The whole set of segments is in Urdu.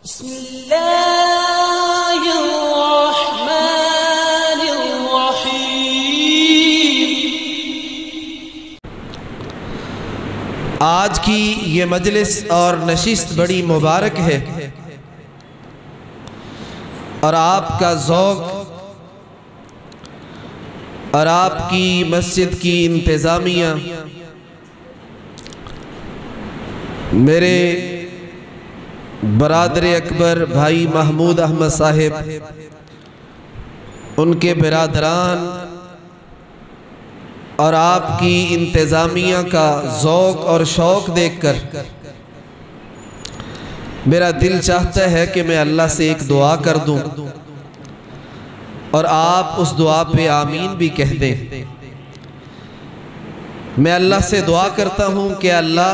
بسم اللہ الرحمن الرحیم۔ آج کی یہ مجلس اور نشست بڑی مبارک ہے، اور آپ کا ذوق اور آپ کی مسجد کی انتظامیہ میرے برادر اکبر بھائی محمود احمد صاحب، ان کے برادران اور آپ کی انتظامیہ کا ذوق اور شوق دیکھ کر میرا دل چاہتا ہے کہ میں اللہ سے ایک دعا کر دوں اور آپ اس دعا پہ آمین بھی کہہ دیں۔ میں اللہ سے دعا کرتا ہوں کہ اللہ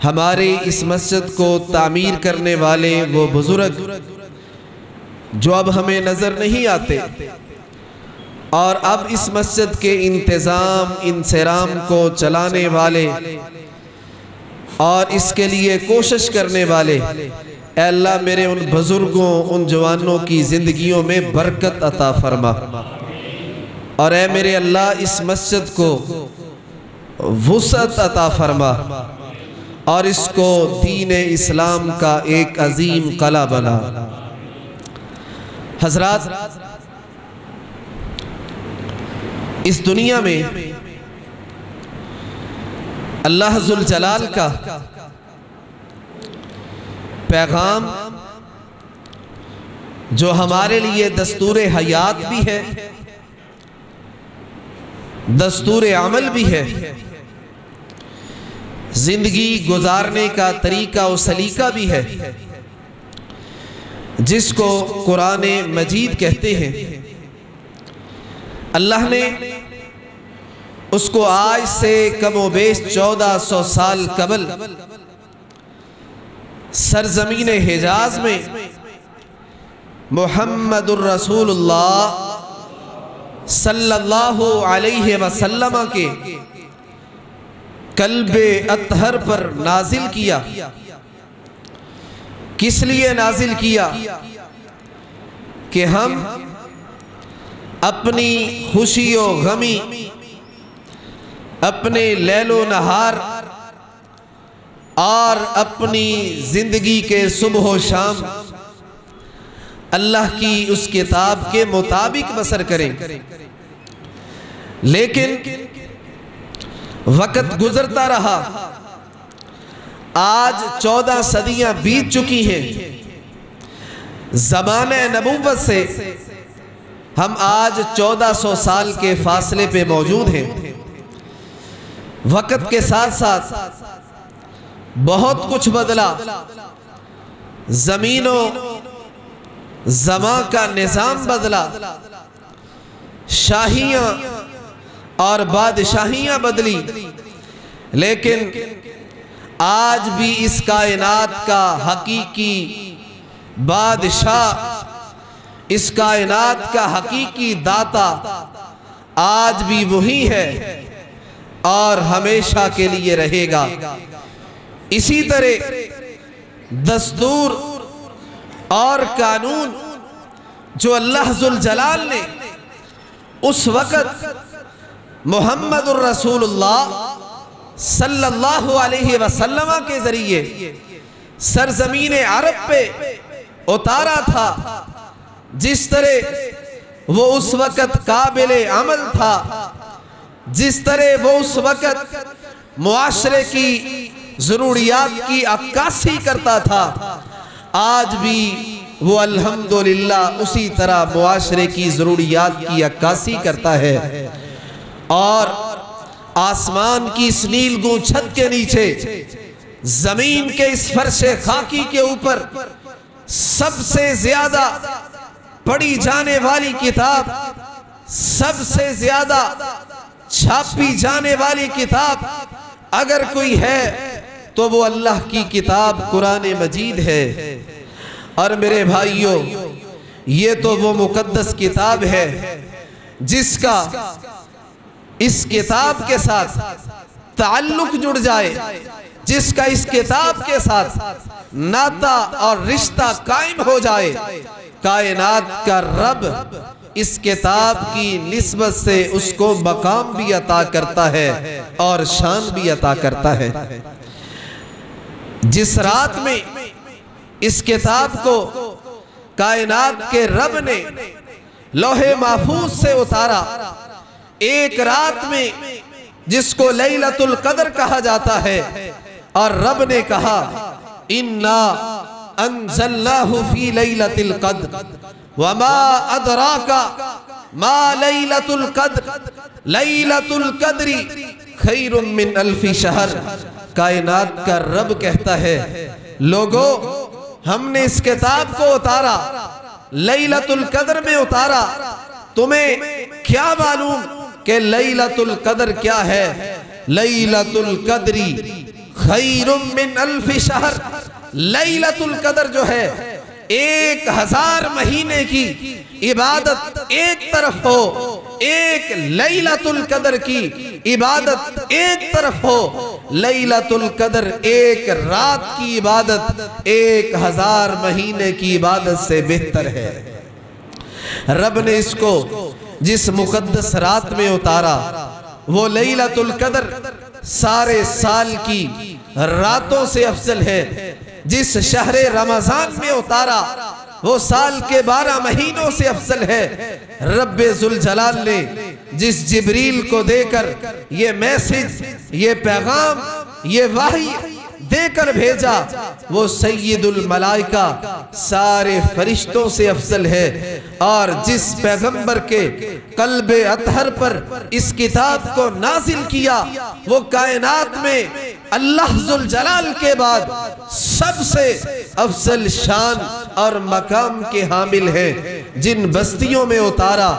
ہمارے اس مسجد کو تعمیر کرنے والے وہ بزرگ جو اب ہمیں نظر نہیں آتے، اور اب اس مسجد کے انتظام انصرام کو چلانے والے اور اس کے لیے کوشش کرنے والے، اے اللہ میرے ان بزرگوں ان جوانوں کی زندگیوں میں برکت عطا فرما، اور اے میرے اللہ اس مسجد کو وسعت عطا فرما، اور اس کو دین اسلام کا ایک عظیم قلعہ بنا۔ حضرات، اس دنیا میں اللہ ذوالجلال کا پیغام جو ہمارے لیے دستور حیات بھی ہے، دستور عمل بھی ہے، زندگی گزارنے کا طریقہ و سلیقہ بھی ہے، جس کو قرآن مجید کہتے ہیں۔ اللہ نے اس کو آج سے کم و بیش 1400 سال قبل سرزمین حجاز میں محمد الرسول اللہ صلی اللہ علیہ وسلم کے قلب اطہر پر نازل کیا۔ کس لیے نازل کیا؟ کہ ہم اپنی خوشی و غمی، اپنے لیل و نہار اور اپنی زندگی کے صبح و شام اللہ کی اس کتاب کے مطابق بسر کریں۔ لیکن وقت گزرتا رہا، آج 14 صدیاں بیت چکی ہیں، زمانہ نبوت سے ہم آج 1400 سال کے فاصلے پہ موجود ہیں۔ وقت کے ساتھ ساتھ بہت کچھ بدلا، زمین و زمان کا نظام بدلا، شاہیاں اور بادشاہیاں بدلی، لیکن آج بھی اس کائنات کا حقیقی بادشاہ، اس کائنات کا حقیقی داتا آج بھی وہی ہے اور ہمیشہ کے لیے رہے گا۔ اسی طرح دستور اور قانون جو اللہ ذوالجلال نے اس وقت محمد الرسول اللہ صلی اللہ علیہ وسلم کے ذریعے سرزمین عرب پہ اتارا تھا، جس طرح وہ اس وقت قابل عمل تھا، جس طرح وہ اس وقت معاشرے کی ضروریات کی عکاسی کرتا تھا، آج بھی وہ الحمدللہ اسی طرح معاشرے کی ضروریات کی عکاسی کرتا ہے۔ اور آسمان کی اس نیلگوں چھت کے نیچے، زمین کے اس فرش خاکی کے اوپر سب سے زیادہ پڑھی جانے والی کتاب، سب سے زیادہ چھاپی جانے والی کتاب اگر کوئی ہے تو وہ اللہ کی کتاب قرآن مجید ہے۔ اور میرے بھائیوں، یہ تو وہ مقدس کتاب ہے جس کا اس کتاب کے ساتھ تعلق جڑ جائے، جس کا اس کتاب کے ساتھ ناتا اور رشتہ قائم ہو جائے، کائنات کا رب اس کتاب کی نسبت سے اس کو مقام بھی عطا کرتا ہے اور شان بھی عطا کرتا ہے۔ جس رات میں اس کتاب کو کائنات کے رب نے لوح محفوظ سے اتارا، ایک رات میں جس کو لیلۃ القدر کہا جاتا ہے، اور رب نے کہا اِنَّا أَنزَلْنَاهُ فِي لَيْلَةِ الْقَدْرِ وَمَا أَدْرَاكَ مَا لَيْلَةُ الْقَدْرِ لَيْلَةُ الْقَدْرِ خَيْرٌ مِّنْ أَلْفِ شَهْرٍ۔ کائنات کا رب کہتا ہے لوگو ہم نے اس کتاب کو اتارا، لیلۃ القدر میں اتارا، تمہیں کیا معلوم کہ لیلۃ القدر کیا ہے؟ لیلۃ القدر خیر من الف شہر۔ لیلۃ القدر جو ہے 1000 مہینے کی عبادت ایک طرف ہو، ایک لیلۃ القدر کی عبادت ایک طرف ہو، لیلۃ القدر ایک رات کی عبادت 1000 مہینے کی عبادت سے بہتر ہے۔ رب نے اس کو جس مقدس رات میں اتارا، وہ لیلۃ القدر سارے سال کی راتوں سے افضل ہے۔ جس شہر رمضان میں اتارا، وہ سال کے 12 مہینوں سے افضل ہے۔ رب ذوالجلال نے جس جبریل کو دے کر یہ میسج، یہ پیغام، یہ وحی دے کر بھیجا، وہ سید الملائکہ سارے فرشتوں سے افضل ہے۔ اور جس پیغمبر کے قلب اطہر پر اس کتاب کو نازل کیا، وہ کائنات میں اللہ ذوالجلال کے بعد سب سے افضل شان اور مقام کے حامل ہیں۔ جن بستیوں میں اتارا،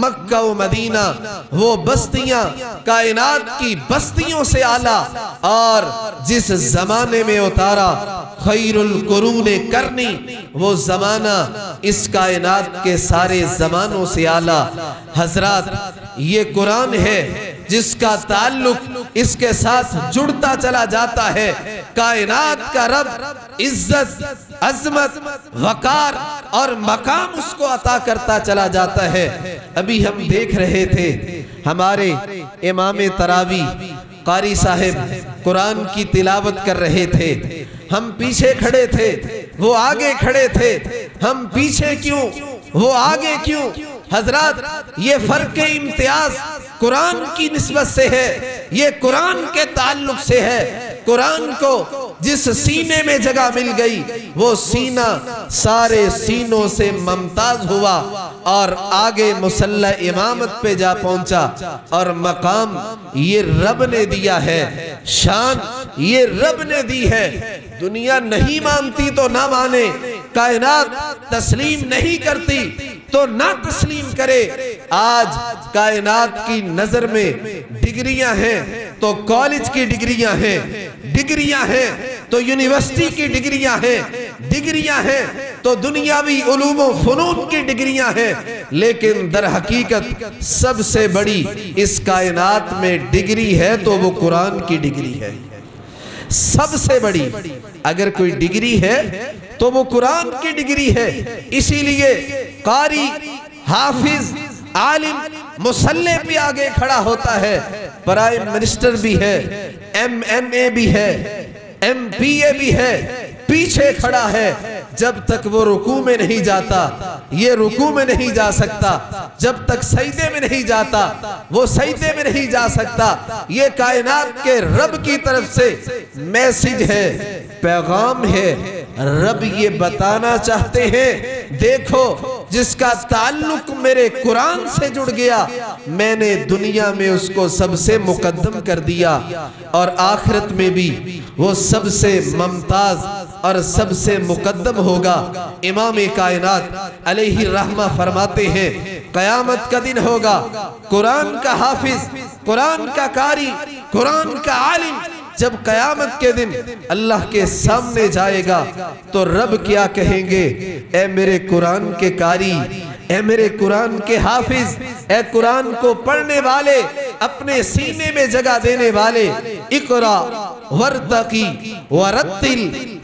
مکہ و مدینہ، وہ بستیاں کائنات کی بستیوں سے اعلیٰ، اور جس زمانے میں اتارا خیر القرون کرنی، وہ زمانہ اس کائنات کے سارے زمانوں سے اعلیٰ۔ حضرات، یہ قرآن ہے جس کا تعلق اس کے ساتھ جڑتا چلا جاتا ہے۔ کائنات کا رب عزت، عظمت، وقار اور مقام اس کو عطا کرتا چلا جاتا ہے۔ ابھی ہم دیکھ رہے تھے ہمارے امام تراویح قاری صاحب قرآن کی تلاوت کر رہے تھے، ہم پیچھے کھڑے تھے، وہ آگے کھڑے تھے۔ ہم پیچھے کیوں، وہ آگے کیوں؟ حضرات، یہ فرق امتیاز قرآن کی نسبت سے ہے، یہ قرآن کے تعلق سے ہے۔ قرآن کو جس سینے میں جگہ مل گئی، وہ سینہ سارے سینوں سے ممتاز ہوا اور آگے مصلی امامت پہ جا پہنچا، اور مقام یہ رب نے دیا ہے، شان یہ رب نے دی ہے۔ دنیا نہیں مانتی تو نہ مانے، کائنات تسلیم نہیں کرتی تو نہ تسلیم کرے۔ آج کائنات کی نظر میں ڈگریاں ہیں تو کالج کی ڈگریاں ہیں، ڈگریاں ہیں تو یونیورسٹی کی ڈگریاں ہیں، ڈگریاں ہیں تو دنیاوی علوم و فنون کی ڈگریاں ہیں، لیکن در حقیقت سب سے بڑی اس کائنات میں ڈگری ہے تو وہ قرآن کی ڈگری ہے۔ سب سے بڑی اگر کوئی ڈگری ہے تو وہ قرآن کی ڈگری ہے۔ اسی لیے قاری، حافظ، عالم مصلی پہ آگے کھڑا ہوتا ہے، پرائم منسٹر بھی ہے، ایم این اے بھی ہے، ایم پی اے بھی ہے، پیچھے کھڑا ہے۔ جب تک وہ رکوع میں نہیں جاتا، یہ رکوع میں نہیں جا سکتا۔ جب تک سجدے میں نہیں جاتا، وہ سجدے میں نہیں جا سکتا۔ یہ کائنات کے رب کی طرف سے میسج ہے، پیغام ہے۔ رب یہ بتانا چاہتے ہیں، دیکھو جس کا تعلق میرے قرآن سے جڑ گیا، میں نے دنیا میں اس کو سب سے مقدم کر دیا، اور آخرت میں بھی وہ سب سے ممتاز اور سب سے مقدم ہوگا۔ امام کائنات علیہ الرحمہ فرماتے ہیں قیامت کا دن ہوگا، قرآن کا حافظ، قرآن کا قاری، قرآن کا عالم جب قیامت کے دن اللہ کے سامنے جائے گا تو رب کیا کہیں گے؟ اے میرے قرآن کے قاری، اے میرے قرآن کے حافظ، اے قرآن کو پڑھنے والے، اپنے سینے میں جگہ دینے والے، اقرا ورتقی ورتل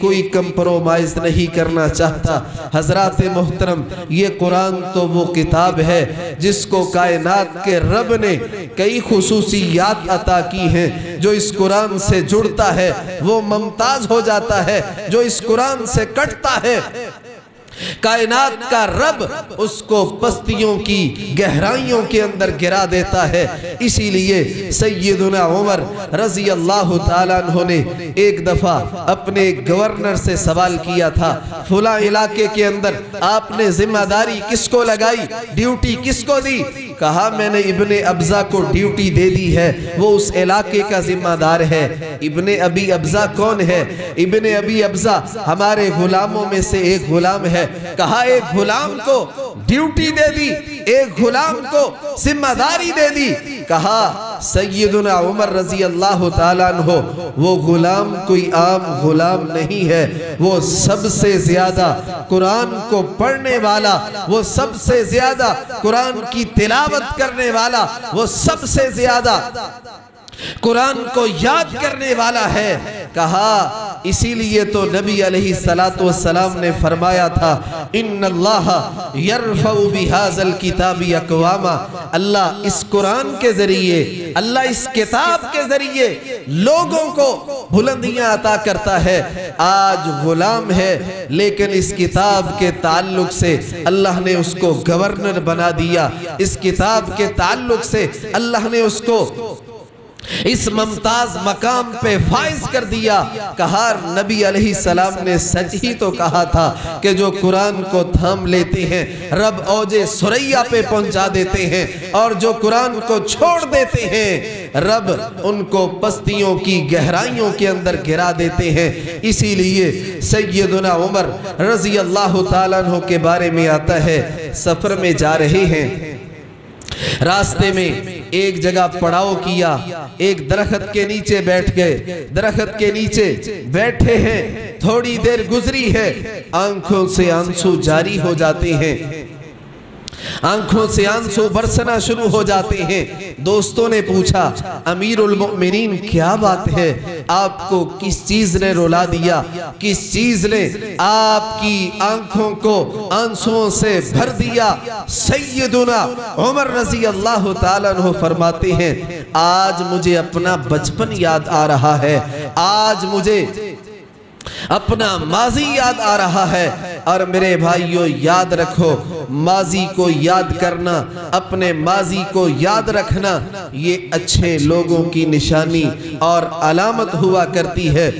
کوئی کمپرومائز نہیں کرنا چاہتا۔ حضرات محترم، یہ قرآن تو وہ کتاب ہے جس کو کائنات کے رب نے کئی خصوصیات عطا کی ہیں۔ جو اس قرآن سے جڑتا ہے وہ ممتاز ہو جاتا ہے، جو اس قرآن سے کٹتا ہے کائنات کا رب اس کو پستیوں کی گہرائیوں کے اندر گرا دیتا ہے۔ اسی لیے سیدنا عمر رضی اللہ تعالیٰ عنہ نے ایک دفعہ اپنے گورنر سے سوال کیا تھا، فلاں علاقے کے اندر آپ نے ذمہ داری کس کو لگائی، ڈیوٹی کس کو دی؟ کہا میں نے ابن ابزہ کو ڈیوٹی دے دی ہے، وہ اس علاقے کا ذمہ دار ہے۔ ابن ابی ابزہ کون ہے؟ ابن ابی ابزہ ہمارے غلاموں میں سے ایک غلام ہے۔ کہا ایک غلام کو ڈیوٹی دے دی، ایک غلام کو ذمہ داری دے دی۔ کہا سیدنا عمر رضی اللہ تعالیٰ عنہ وہ غلام کوئی عام غلام نہیں ہے، وہ سب سے زیادہ قرآن کو پڑھنے والا، وہ سب سے زیادہ قرآن کی تلاوت کرنے والا، وہ سب سے زیادہ قرآن کو یاد کرنے والا ہے۔ کہا اسی لیے تو نبی علیہ السلام نے فرمایا تھا ان اللہ یرفع بہذا الکتاب اقواما، اللہ اس قرآن کے ذریعے، اللہ اس کتاب کے ذریعے لوگوں کو بلندیاں عطا کرتا ہے۔ آج غلام ہے لیکن اس کتاب کے تعلق سے اللہ نے اس کو گورنر بنا دیا، اس کتاب کے تعلق سے اللہ نے اس کو اس ممتاز مقام پہ فائز کر دیا۔ کہا نبی علیہ السلام نے سچ ہی تو کہا تھا کہ جو قرآن کو تھام لیتے ہیں رب اوج ثریا پہ پہنچا دیتے ہیں، اور جو قرآن کو چھوڑ دیتے ہیں رب ان کو پستیوں کی گہرائیوں کے اندر گرا دیتے ہیں۔ اسی لیے سیدنا عمر رضی اللہ تعالیٰ عنہ کے بارے میں آتا ہے، سفر میں جا رہے ہیں، راستے میں ایک جگہ پڑاؤ کیا، ایک درخت کے نیچے بیٹھ گئے، درخت کے نیچے بیٹھے ہیں، تھوڑی دیر گزری ہے، آنکھوں سے آنسو جاری ہو جاتے ہیں، آنکھوں سے آنسو برسنا شروع ہو جاتے ہیں۔ دوستوں نے پوچھا امیر المؤمنین کیا بات ہے، آپ کو کس چیز نے رلا دیا، کس چیز نے آپ کی آنکھوں کو آنسوؤں سے بھر دیا؟ سیدنا عمر رضی اللہ تعالیٰ عنہ فرماتے ہیں آج مجھے اپنا بچپن یاد آ رہا ہے، آج مجھے اپنا ماضی یاد آ رہا ہے۔ اور میرے بھائیو یاد رکھو، ماضی کو یاد کرنا، اپنے ماضی کو یاد رکھنا، یہ اچھے لوگوں کی نشانی اور علامت ہوا کرتی ہے۔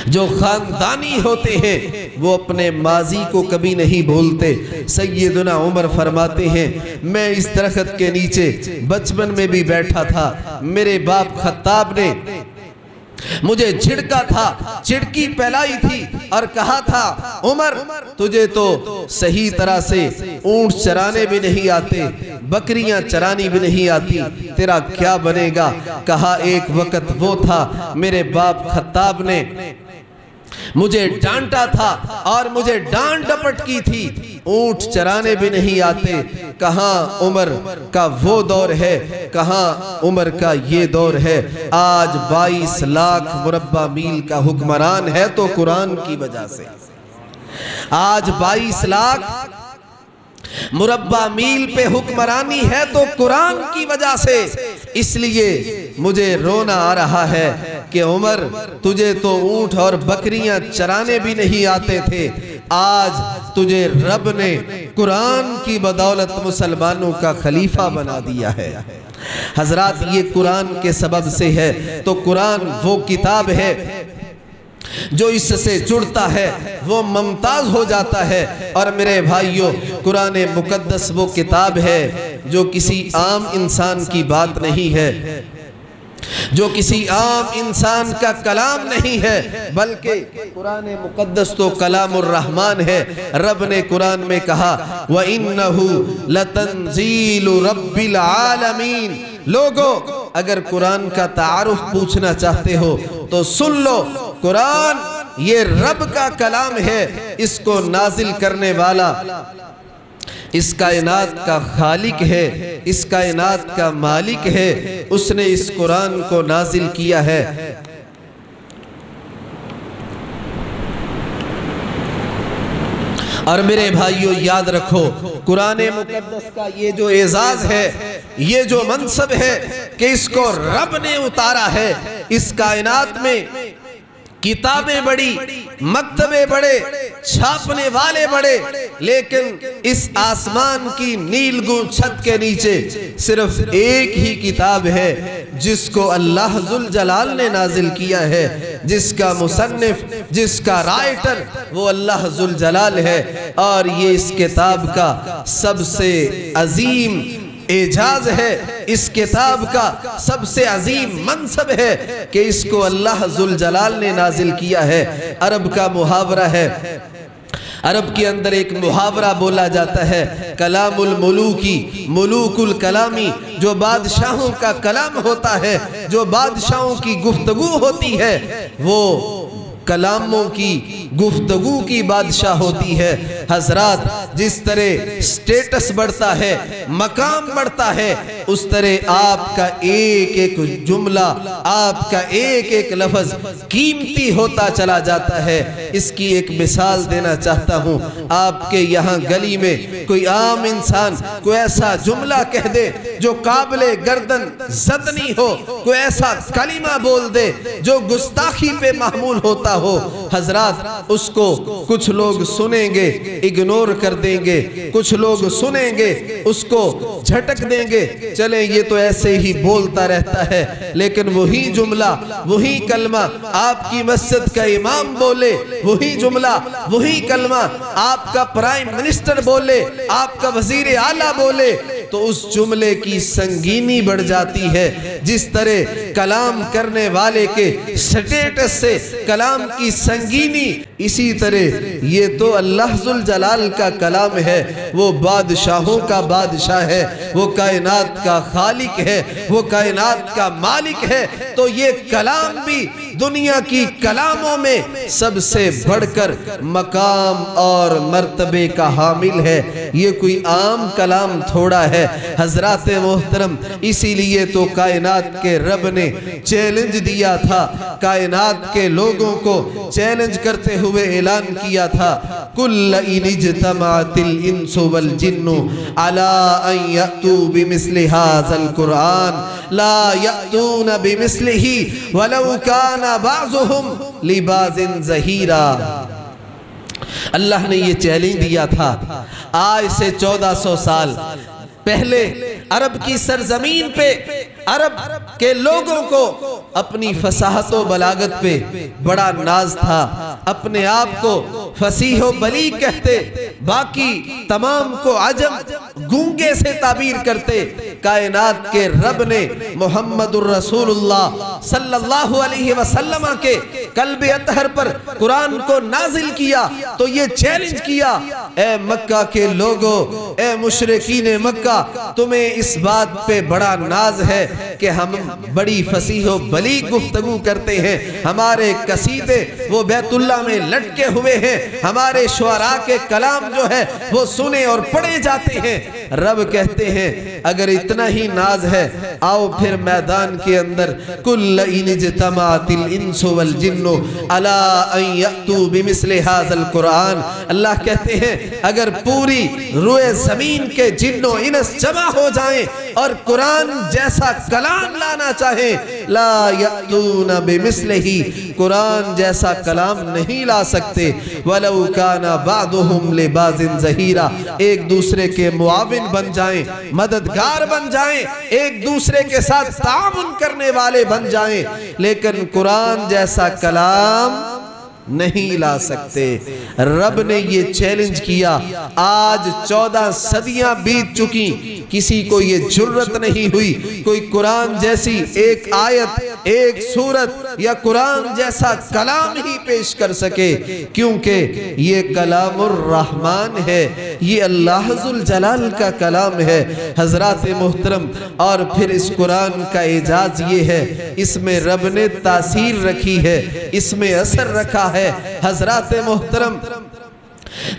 جو خاندانی ہوتے ہیں وہ اپنے ماضی کو کبھی نہیں بھولتے۔ سیدنا عمر فرماتے ہیں میں اس درخت کے نیچے بچپن میں بھی بیٹھا تھا، میرے باپ خطاب نے مجھے جھڑکا تھا، چڑکی پھیلائی تھی اور کہا تھا عمر تجھے تو صحیح طرح سے اونٹ چرانے بھی نہیں آتے، بکریاں چرانی بھی نہیں آتی، تیرا کیا بنے گا؟ کہا ایک وقت وہ تھا میرے باپ خطاب نے مجھے ڈانٹا تھا اور مجھے ڈانٹ ڈپٹ کی تھی، اونٹ چرانے بھی نہیں آتے۔ کہاں عمر کا وہ دور ہے، کہاں عمر کا یہ دور ہے۔ آج 22 لاکھ مربع میل کا حکمران ہے تو قرآن کی وجہ سے، آج 22 لاکھ مربع میل پہ حکمرانی ہے تو قرآن کی وجہ سے۔ اس لیے مجھے رونا آ رہا ہے کہ عمر تجھے تو اونٹ اور بکریاں چرانے بھی نہیں آتے تھے، آج تجھے رب نے قرآن کی بدولت مسلمانوں کا خلیفہ بنا دیا ہے۔ حضرات یہ قرآن کے سبب سے ہے، تو قرآن وہ کتاب ہے جو اس سے جڑتا ہے وہ ممتاز ہو جاتا ہے۔ اور میرے بھائیوں قرآن مقدس وہ کتاب ہے جو کسی عام انسان کی بات نہیں ہے، جو کسی عام انسان کا کلام نہیں ہے، بلکہ قرآن مقدس تو کلام الرحمن ہے۔ رب نے قرآن میں کہا وَإِنَّهُ لَتَنزِيلُ رَبِّ الْعَالَمِينَ۔ لوگوں اگر قرآن کا تعارف پوچھنا چاہتے ہو تو سن لو، قرآن یہ رب کا کلام ہے، اس کو نازل کرنے والا اس کائنات کا خالق ہے، اس کائنات کا مالک ہے، اس نے اس قرآن کو نازل کیا ہے۔ اور میرے بھائیوں یاد رکھو، قرآن مقدس کا یہ جو اعزاز ہے، یہ جو منصب ہے کہ اس کو رب نے اتارا ہے، اس کائنات میں کتابیں بڑی، مکتبے بڑے، چھاپنے والے بڑے، لیکن اس آسمان کی نیلگوں چھت کے نیچے صرف ایک ہی کتاب ہے جس کو اللہ ذوالجلال نے نازل کیا ہے، جس کا مصنف، جس کا رائٹر وہ اللہ ذوالجلال ہے، اور یہ اس کتاب کا سب سے عظیم اعجاز ہے، اس کتاب کا سب سے عظیم منصب ہے کہ اس کو اللہ ذوالجلال نے نازل کیا ہے۔ عرب کا محاورہ ہے، عرب کے اندر ایک محاورہ بولا جاتا ہے، کلام الملوکی، ملوک الکلامی، جو بادشاہوں کا کلام ہوتا ہے، جو بادشاہوں کی گفتگو ہوتی ہے، وہ کلاموں کی گفتگو کی بادشاہ ہوتی ہے۔ حضرات، جس طرح سٹیٹس بڑھتا ہے، مقام بڑھتا ہے، اس طرح آپ کا ایک ایک جملہ، آپ کا ایک ایک لفظ قیمتی ہوتا چلا جاتا ہے۔ اس کی ایک مثال دینا چاہتا ہوں۔ آپ کے یہاں گلی میں کوئی عام انسان کوئی ایسا جملہ کہہ دے جو قابل گردن زدنی ہو، کوئی ایسا کلمہ بول دے جو گستاخی پہ محمول ہوتا ہو، حضرات اس کو کچھ لوگ سنیں گے، اگنور کر دیں گے، کچھ لوگ سنیں گے، اس کو جھٹک دیں گے، چلیں یہ تو ایسے ہی بولتا رہتا ہے۔ لیکن وہی جملہ، وہی کلمہ آپ کی مسجد کا امام بولے، وہی جملہ، وہی کلمہ آپ کا پرائم منسٹر بولے، آپ کا وزیر اعلیٰ بولے، تو اس جملے کی سنگینی بڑھ جاتی ہے۔ جس طرح کلام کرنے والے کے سٹیٹس سے کلام کی سنگینی، اسی طرح یہ تو اللہ ذوالجلال کا کلام ہے، وہ بادشاہوں کا بادشاہ ہے، وہ کائنات کا خالق ہے، وہ کائنات کا مالک ہے، تو یہ کلام بھی دنیا کی کلاموں میں سب سے بڑھ کر مقام اور مرتبے کا حامل ہے۔ یہ کوئی عام کلام تھوڑا ہے حضرات محترم۔ اسی لیے تو کائنات کے رب نے چیلنج دیا تھا، کائنات کے لوگوں کو چیلنج کرتے ہوئے اعلان کیا تھا، کُلَّ إِنِ اجْتَمَعَتِ الْإِنسُ وَالْجِنُّ عَلَىٰ أَن يَأْتُوا بِمِثْلِ هَٰذَا الْقُرْآنِ لَا يَأْتُونَ بِمِثْلِهِ وَلَوْ كَانَ بَعْضُهُمْ لِبَعْضٍ ظَهِيرًا۔ اللہ نے یہ چیلنج دیا تھا آج سے 1400 سال پہلے عرب کی سرزمین پہ عرب کے لوگوں کو اپنی فصاحت و بلاغت پہ بڑا ناز تھا، اپنے آپ کو فصیح و بلیغ کہتے، باقی تمام کو عجم گونگے سے تعبیر کرتے۔ کائنات کے رب نے محمد الرسول اللہ صلی اللہ علیہ وسلم کے قلب اطہر پر قرآن کو نازل کیا تو یہ چیلنج کیا، اے مکہ کے لوگوں، اے مشرکین مکہ، تمہیں اس بات پہ بڑا ناز ہے کہ ہم بڑی فصیح و بلیغ گفتگو کرتے ہیں، ہمارے قصیدے وہ بیت اللہ میں لٹکے ہوئے ہیں، ہمارے شعراء کے کلام جو ہے وہ سنے اور پڑھے جاتے ہیں۔ رب کہتے ہیں اگر اتنا ہی ناز ہے، آؤ پھر میدان کے اندر کُلَّ إِنِ اجْتَمَعَتِ الْإِنسُ وَالْجِنُّ عَلَىٰ أَن يَأْتُوا بِمِثْلِ هَٰذَا الْقُرْآنِ، اللہ کہتے ہیں اگر پوری روئے زمین کے جن و انس جمع ہو جائیں اور قرآن جیسا کلام لانا چاہیں، لا یأتون بمثلہ، قرآن جیسا کلام نہیں لا سکتے، وَلَوْ كَانَ بَعْضُهُمْ لِبَعْضٍ ظَهِيرًا، ایک دوسرے کے معاون بن جائیں، مددگار بن جائیں، ایک دوسرے کے ساتھ تعاون کرنے والے بن جائیں، لیکن قرآن جیسا کلام نہیں لا سکتے۔ رب نے یہ چیلنج کیا۔ آج 14 صدیاں بیت چکی، کسی کو یہ جرت نہیں ہوئی کوئی قرآن جیسی ایک آیت، ایک سورت یا قرآن جیسا کلام ہی پیش کر سکے، کیونکہ یہ کلام الرحمن ہے، یہ اللہ ذوالجلال کا کلام ہے۔ حضرات محترم، اور پھر اس قرآن کا اعجاز یہ ہے، اس میں رب نے تاثیر رکھی ہے، اس میں اثر رکھا ہے۔ حضرات محترم،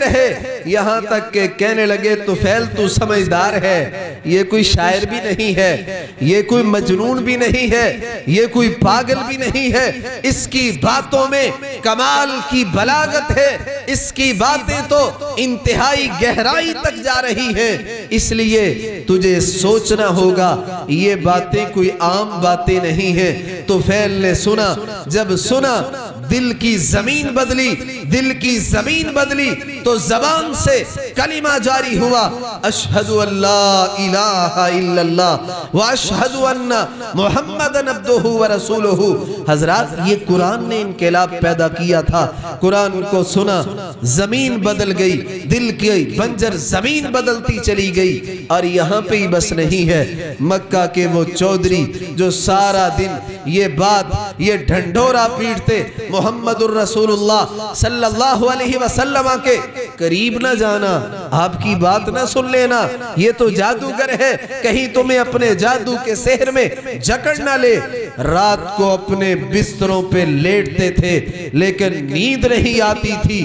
رہے یہاں تک کہ کہنے لگے طفیل تو سمجھدار ہے، یہ کوئی شاعر بھی نہیں ہے، یہ کوئی مجنون بھی نہیں ہے، یہ کوئی پاگل بھی نہیں ہے، اس کی باتوں میں کمال کی بلاغت ہے، اس کی باتیں تو انتہائی گہرائی تک جا رہی ہیں، اس لیے تجھے سوچنا ہوگا یہ باتیں کوئی عام باتیں نہیں ہیں۔ طفیل نے سنا، جب سنا دل کی زمین بدلی تو زبان سے کلمہ جاری ہوا، اشہد ان لا الہ الا اللہ واشہد ان محمدن عبدہ ورسولہ۔ حضرات یہ قرآن نے انقلاب پیدا کیا تھا، قرآن کو سنا، زمین بدل گئی، دل کی بنجر زمین بدلتی چلی گئی۔ اور یہاں پہ ہی بس نہیں ہے، مکہ کے وہ چودھری جو سارا دن یہ ڈھنڈورا پیٹتے محمد الرسول اللہ صلی اللہ علیہ وسلم کے قریب نہ جانا، آپ کی بات نہ سن لینا، یہ تو جادوگر ہے، کہیں تمہیں اپنے جادو کے سحر میں جکڑ نہ لے۔ رات کو اپنے بستروں پہ لیٹتے تھے لیکن نیند نہیں آتی تھی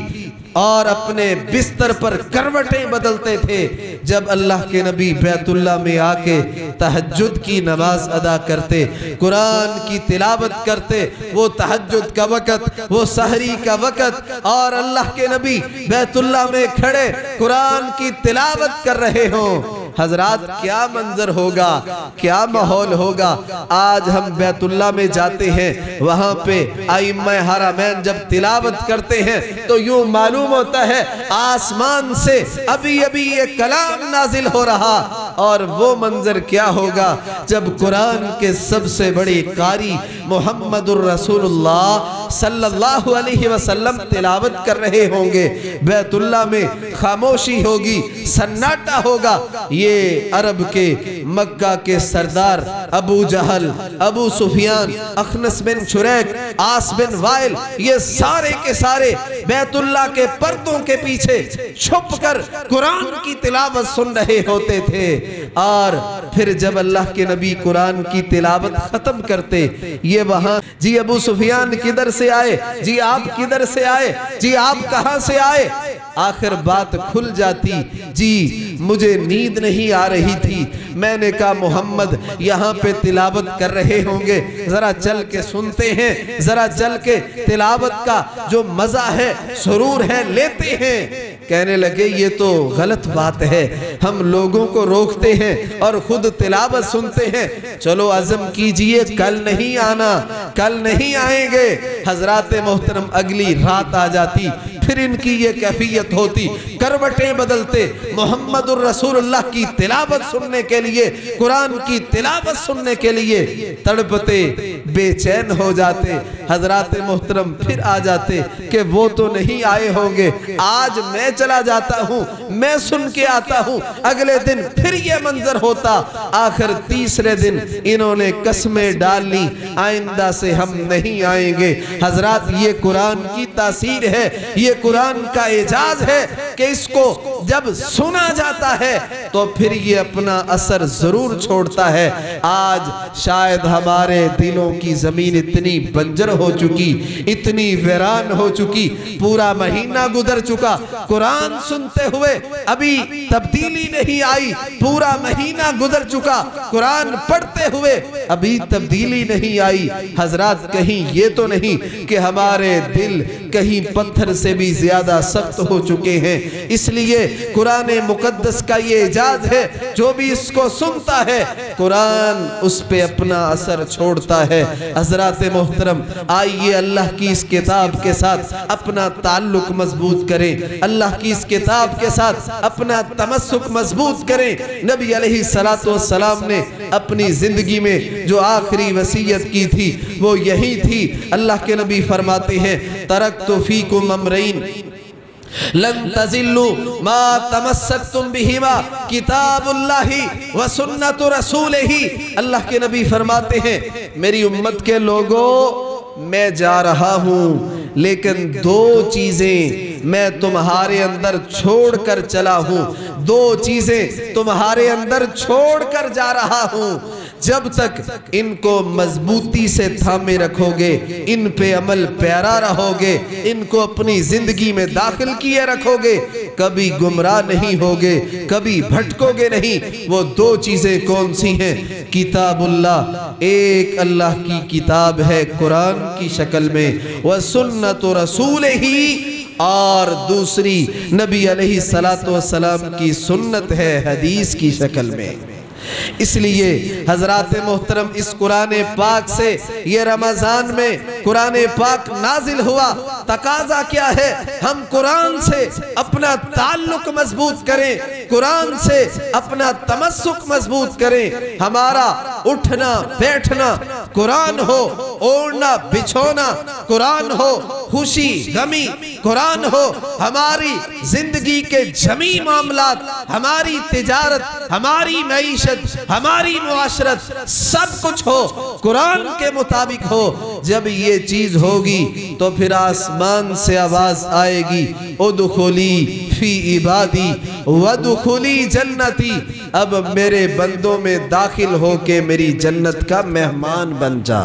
اور اپنے بستر پر کروٹیں بدلتے تھے۔ جب اللہ کے نبی بیت اللہ میں آ کے تہجد کی نماز ادا کرتے، قرآن کی تلاوت کرتے، وہ تہجد کا وقت، وہ سحری کا وقت، اور اللہ کے نبی بیت اللہ میں کھڑے قرآن کی تلاوت کر رہے ہوں، حضرات کیا منظر ہوگا، کیا ماحول ہوگا۔ آج ہم بیت اللہ میں جاتے ہیں، وہاں پہ ائمہ حرمین جب تلاوت کرتے ہیں تو یوں معلوم ہوتا ہے آسمان سے ابھی یہ کلام نازل ہو رہا، اور وہ منظر کیا ہوگا جب قرآن کے سب سے بڑے قاری محمد الرسول اللہ صلی اللہ علیہ وسلم تلاوت کر رہے ہوں گے، بیت اللہ میں خاموشی ہوگی، سناٹا ہوگا۔ یہ عرب کے مکہ کے سردار ابو جہل، ابو سفیان، اخنس بن شریک، عاص بن وائل، یہ سارے کے سارے بیت اللہ کے پردوں کے پیچھے چھپ کر قرآن کی تلاوت سن رہے ہوتے تھے۔ اور پھر جب اللہ کے نبی قرآن کی تلاوت ختم کرتے، یہ وہاں جی ابو سفیان کدھر سے آئے، جی آپ کدھر سے آئے، جی آپ کہاں سے آئے، آخر بات کھل جاتی، جی مجھے نیند نہیں آ رہی تھی، میں نے کہا محمد یہاں پہ تلاوت کر رہے ہوں گے، ذرا چل کے سنتے ہیں، ذرا چل کے تلاوت کا جو مزہ ہے، سرور ہے، لیتے ہیں۔ کہنے لگے یہ تو غلط بات ہے، ہم لوگوں کو روکتے ہیں اور خود تلاوت سنتے ہیں، چلو عزم کیجئے کل نہیں آنا، کل نہیں آئیں گے۔ حضرات محترم اگلی رات آ جاتی، پھر ان کی یہ کیفیت ہوتی، کروٹیں بدلتے، محمد الرسول اللہ کی تلاوت سننے کے لیے، قرآن کی تلاوت سننے کے لیے تڑپتے، بے چین ہو جاتے۔ حضرات محترم پھر آ جاتے کہ وہ تو نہیں آئے ہوں گے، آج میں چلا جاتا ہوں، میں سن کے آتا ہوں۔ اگلے دن پھر یہ منظر ہوتا، آخر تیسرے دن انہوں نے قسمیں ڈال لی، آئندہ سے ہم نہیں آئیں گے۔ حضرات یہ قرآن کی تاثیر ہے، یہ قرآن کا اعجاز ہے کہ اس کو جب سنا جاتا ہے تو پھر یہ اپنا اثر ضرور چھوڑتا ہے۔ آج شاید ہمارے دلوں کی زمین اتنی بنجر ہو چکی، اتنی ویران ہو چکی، پورا مہینہ گزر چکا، قرآن سنتے ہوئے ابھی تبدیلی نہیں آئی، پورا مہینہ گزر چکا، قرآن پڑھتے ہوئے ابھی تبدیلی نہیں آئی۔ حضرات کہیں یہ تو نہیں کہ ہمارے دل کہیں پتھر سے بھی زیادہ سخت ہو چکے ہیں، اس لیے قرآن مقدس کا یہ اعجاز ہے، جو بھی اس کو سنتا ہے قرآن اس پہ اپنا اثر چھوڑتا ہے۔ حضرات محترم آئیے اللہ کی اس کتاب کے ساتھ اپنا تعلق مضبوط کریں، اللہ کی اس کتاب کے ساتھ اپنا تمسک مضبوط کریں۔ نبی علیہ السلام نے اپنی زندگی میں جو آخری وصیت کی تھی وہ یہی تھی۔ اللہ کے نبی فرماتے ہیں ترکت فیکم امرین لن تزلوا ما تمسکتم بہما کتاب اللہ و سنت رسولہ۔ اللہ کے نبی فرماتے ہیں میری امت کے لوگوں میں جا رہا ہوں، لیکن دو چیزیں میں تمہارے اندر چھوڑ کر چلا ہوں، دو چیزیں تمہارے اندر چھوڑ کر جا رہا ہوں۔ جب تک ان کو مضبوطی سے تھامے رکھو گے، ان پہ عمل پیرا رہو گے، ان کو اپنی زندگی میں داخل کیے رکھو گے، کبھی گمراہ نہیں ہوگے، کبھی بھٹکو گے نہیں۔ وہ دو چیزیں کون سی ہیں؟ کتاب اللہ، ایک اللہ کی کتاب ہے قرآن کی شکل میں، وَسُنَّتُ رَسُولِهِ، اور دوسری نبی علیہ السلام کی سنت ہے حدیث کی شکل میں۔ اس لیے حضرات محترم اس قرآن پاک سے، یہ رمضان میں قرآن پاک نازل ہوا، تقاضا کیا ہے؟ ہم قرآن سے اپنا تعلق مضبوط کریں، قرآن سے اپنا تمسک مضبوط کریں، ہمارا اٹھنا بیٹھنا قرآن ہو، اوڑھنا بچھونا قرآن ہو، خوشی غمی قرآن ہو، ہماری زندگی کے جمی معاملات، ہماری تجارت، ہماری معیشت، ہماری معاشرت، سب کچھ ہو قرآن کے مطابق ہو۔ جب یہ چیز ہوگی تو پھر آسمان سے آواز آئے گی، ادخلی فی عبادی وادخلی جنتی، اب میرے بندوں میں داخل ہو کے میری جنت کا مہمان بن جا۔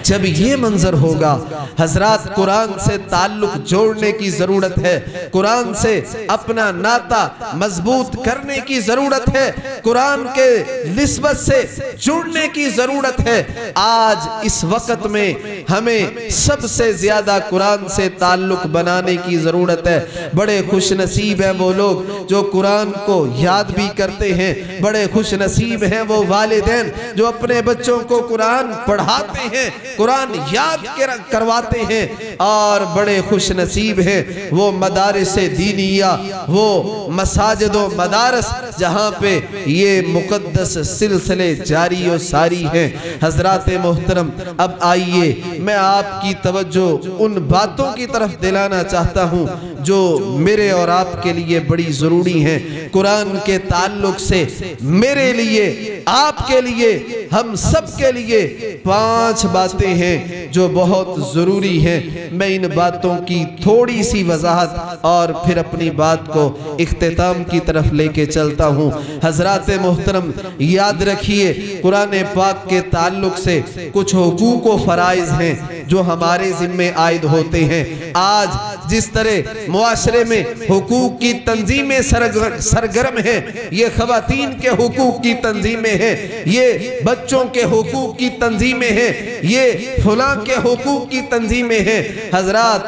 جب یہ منظر ہوگا، حضرات قرآن سے تعلق جوڑنے کی ضرورت ہے، قرآن سے اپنا ناطہ مضبوط کرنے کی ضرورت ہے، قرآن کے نسبت سے جڑنے کی ضرورت ہے۔ آج اس وقت میں ہمیں سب سے زیادہ قرآن سے تعلق بنانے کی ضرورت ہے۔ بڑے خوش نصیب ہیں وہ لوگ جو قرآن کو یاد بھی کرتے ہیں، بڑے خوش نصیب ہیں وہ والدین جو اپنے بچوں کو قرآن پڑھاتے ہیں، قرآن یاد کرواتے ہیں، اور بڑے خوش نصیب ہیں وہ مدارس دینیہ، وہ مساجد و مدارس جہاں پہ یہ مقدس سلسلے جاری و ساری ہیں۔ حضرات محترم، اب آئیے میں آپ کی توجہ ان باتوں کی طرف دلانا چاہتا ہوں جو میرے اور آپ کے لیے بڑی ضروری ہیں۔ قرآن کے تعلق سے میرے لیے، آپ کے لیے، ہم سب کے لیے 5 باتیں ہیں جو بہت ضروری ہیں۔ میں ان باتوں کی تھوڑی سی وضاحت اور پھر اپنی بات کو اختتام کی طرف لے کے چلتا ہوں۔ حضرات محترم، یاد رکھیے قرآن پاک کے تعلق سے کچھ حقوق و فرائض ہیں جو ہمارے ذمہ عائد ہوتے ہیں۔ آج جس طرح معاشرے میں حقوق کی تنظیمیں سرگرم ہیں، یہ خواتین کے حقوق کی تنظیمیں ہیں، یہ بچوں کے حقوق کی تنظیمیں ہیں، یہ فلاں کے حقوق کی تنظیمیں ہیں۔ حضرات،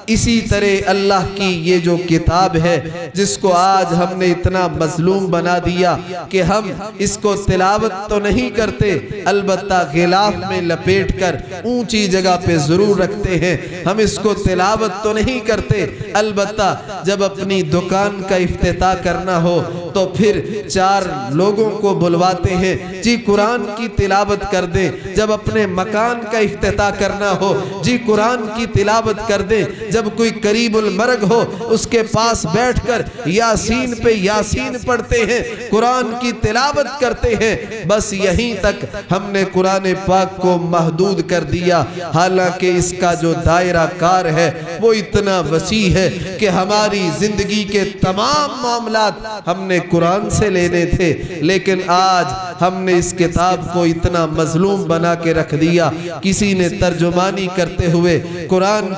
اسی طرح اللہ کی یہ جو کتاب ہے جس کو آج ہم نے اتنا مظلوم بنا دیا کہ ہم اس کو تلاوت تو نہیں کرتے، البتہ غلاف میں لپیٹ کر اونچی جگہ پہ ضرور رکھتے ہیں۔ ہم اس کو تلاوت تو نہیں کرتے، البتہ جب اپنی دکان کا افتتاح کرنا ہو تو پھر 4 لوگوں کو بلواتے ہیں، جی قرآن کی تلاوت کر دیں۔ جب اپنے مکان کا افتتاح کرنا ہو، جی قرآن کی تلاوت کر دیں۔ جب کوئی قریب المرگ ہو، اس کے پاس بیٹھ کر یاسین پہ یاسین پڑھتے ہیں، قرآن کی تلاوت کرتے ہیں۔ بس یہیں تک ہم نے قرآن پاک کو محدود کر دیا، حالانکہ اس کا جو دائرہ کار ہے وہ اتنا وسیع ہے کہ ہماری زندگی کے تمام معاملات ہم نے قرآن سے لینے تھے، لیکن آج ہم نے اس کتاب کو اتنا مظلوم بنا کے رکھ دیا۔ کسی نے ترجمانی کرتے ہوئے قرآن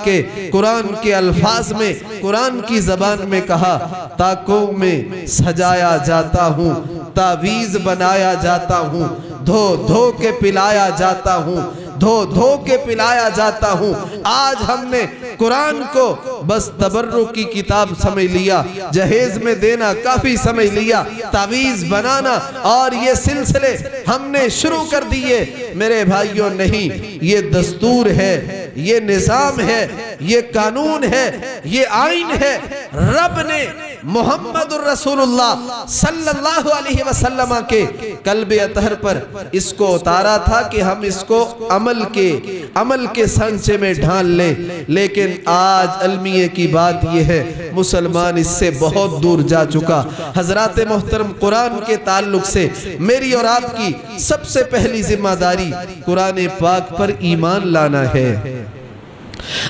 کے الفاظ میں، قرآن کی زبان میں کہا، تاکوں میں سجایا جاتا ہوں، تعویذ بنایا جاتا ہوں، دھو دھو کے پلایا جاتا ہوں، دھو دھو کے پلایا جاتا ہوں۔ آج ہم نے قرآن کو بس تبرک کی کتاب سمجھ لیا، جہیز میں دینا کافی سمجھ لیا، تعویذ بنانا اور یہ سلسلے ہم نے شروع کر دیے۔ میرے بھائیوں، نہیں، یہ دستور ہے، یہ نظام ہے، یہ قانون ہے، یہ آئین ہے۔ رب نے محمد الرسول اللہ صلی اللہ علیہ وسلم کے قلب اطہر پر اس کو اتارا تھا کہ ہم اس کو عمل کے سانچے میں ڈھال لیں، لیکن آج المیہ کی بات یہ ہے مسلمان اس سے بہت دور جا چکا۔ حضرات محترم، قرآن کے تعلق سے میری اور آپ کی سب سے پہلی ذمہ داری قرآن پاک پر ایمان لانا ہے۔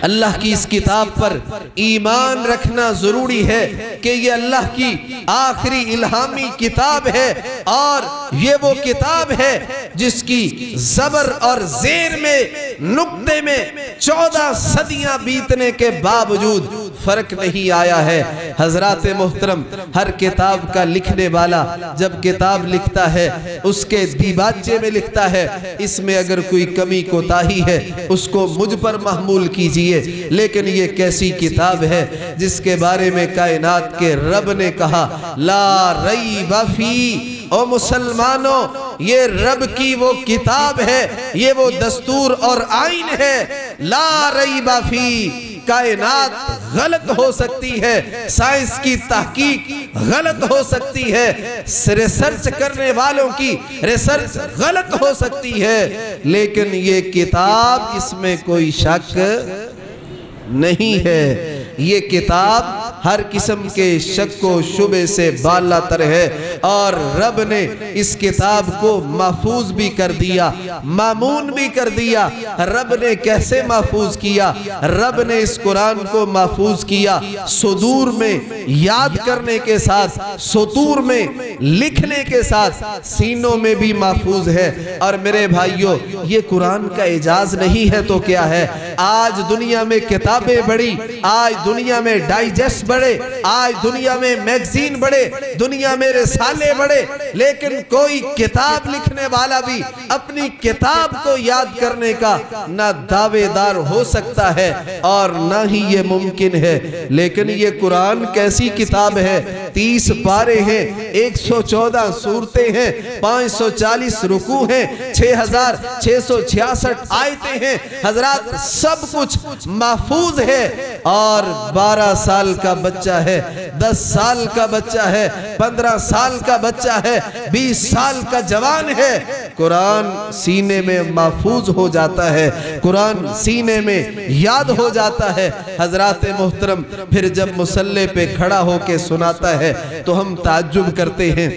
اللہ کی اس کتاب پر ایمان رکھنا ضروری ہے کہ یہ اللہ کی آخری الہامی کتاب ہے، اور یہ وہ کتاب ہے جس کی زبر اور زیر میں نقطے میں 14 صدیاں بیتنے کے باوجود فرق نہیں آیا ہے۔ حضرات محترم، ہر کتاب کا لکھنے والا جب کتاب لکھتا ہے اس کے دیباچے میں لکھتا ہے اس میں اگر کوئی کمی کوتاہی ہے اس کو مجھ پر محمول کیجئے، لیکن یہ کیسی کتاب ہے جس کے بارے میں کائنات کے رب نے کہا لا ریب فی۔ او مسلمانوں، یہ رب کی وہ کتاب ہے، یہ وہ دستور اور آئین ہے، لا ریب فی۔ کائنات غلط ہو سکتی ہے، سائنس کی تحقیق غلط ہو سکتی ہے، ریسرچ کرنے والوں کی ریسرچ غلط ہو سکتی ہے، لیکن یہ کتاب اس میں کوئی شک نہیں ہے۔ یہ کتاب ہر قسم کے شک و شبہ سے بالا تر ہے، اور رب نے اس کتاب کو محفوظ بھی کر دیا، مامون بھی کر دیا۔ رب نے کیسے محفوظ کیا؟ رب نے اس قرآن کو محفوظ کیا صدور میں یاد کرنے کے ساتھ، سطور میں لکھنے کے ساتھ، سینوں میں بھی محفوظ ہے۔ اور میرے بھائیوں، یہ قرآن کا اعجاز نہیں ہے تو کیا ہے؟ آج دنیا میں کتابیں بڑھی، آج دنیا میں ڈائجسٹ بڑھے، آج دنیا میں میگزین بڑھے، دنیا میں رسالے بڑھے، لیکن کوئی کتاب لکھنے والا بھی اپنی کتاب کو یاد کرنے کا نہ دعوے دار ہو سکتا ہے اور نہ ہی یہ ممکن ہے۔ لیکن یہ قرآن کیسی کتاب ہے؟ 30 پارے ہیں، 114 سورتیں ہیں، 540 رکوع ہیں، 6666 آیتیں ہیں۔ حضرات، سب کچھ محفوظ ہے، اور 12 سال کا بچہ ہے، 10 سال کا بچہ ہے، 15 سال کا بچہ ہے، 20 سال کا جوان ہے، قرآن سینے میں محفوظ ہو جاتا ہے، قرآن سینے میں یاد ہو جاتا ہے۔ حضرات محترم، پھر جب مصلی پہ کھڑا ہو کے سناتا ہے تو ہم تعجب کرتے ہیں۔